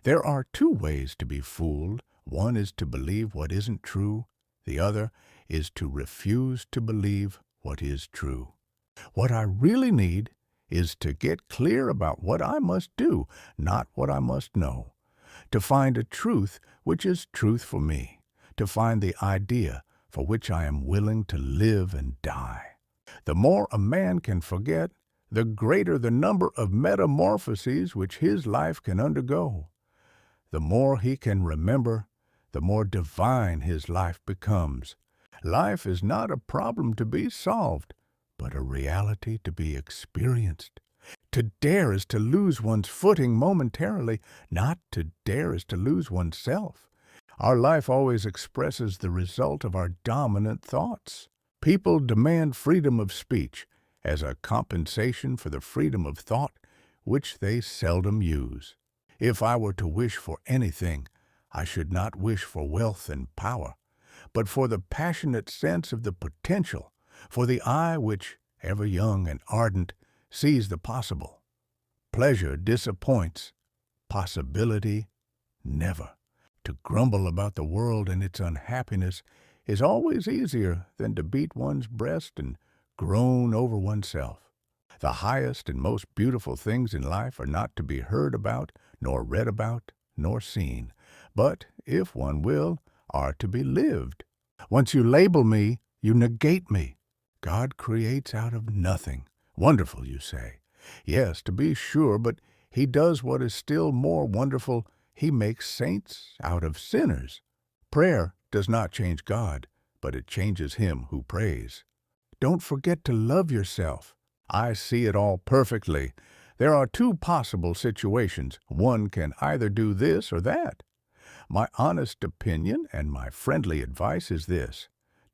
There are two ways to be fooled. One is to believe what isn't true. The other is to refuse to believe what is true. What I really need is to get clear about what I must do, not what I must know. To find a truth which is truth for me. To find the idea for which I am willing to live and die. The more a man can forget, the greater the number of metamorphoses which his life can undergo. The more he can remember, the more divine his life becomes. Life is not a problem to be solved, but a reality to be experienced. To dare is to lose one's footing momentarily, not to dare is to lose oneself. Our life always expresses the result of our dominant thoughts. People demand freedom of speech as a compensation for the freedom of thought, which they seldom use. If I were to wish for anything, I should not wish for wealth and power, but for the passionate sense of the potential, for the eye which, ever young and ardent, sees the possible. Pleasure disappoints, possibility never. To grumble about the world and its unhappiness is always easier than to beat one's breast and groan over oneself. The highest and most beautiful things in life are not to be heard about, nor read about, nor seen, but, if one will, are to be lived. Once you label me, you negate me. God creates out of nothing. Wonderful, you say. Yes, to be sure, but he does what is still more wonderful. He makes saints out of sinners. Prayer does not change God, but it changes him who prays. Don't forget to love yourself. I see it all perfectly. There are two possible situations. One can either do this or that. My honest opinion and my friendly advice is this: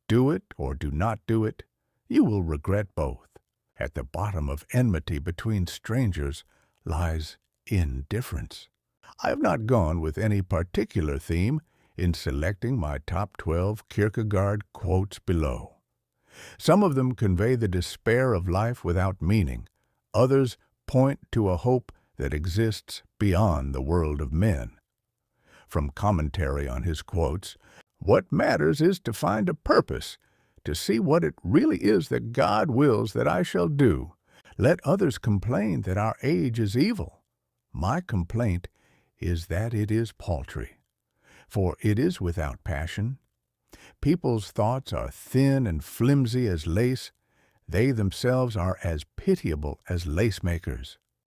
do it or do not do it. You will regret both. At the bottom of enmity between strangers lies indifference. I have not gone with any particular theme in selecting my top 12 Kierkegaard quotes below. Some of them convey the despair of life without meaning. Others point to a hope that exists beyond the world of men. From commentary on his quotes, what matters is to find a purpose, to see what it really is that God wills that I shall do. Let others complain that our age is evil. My complaint is that it is paltry, for it is without passion. People's thoughts are thin and flimsy as lace. They themselves are as pitiable as lace-makers.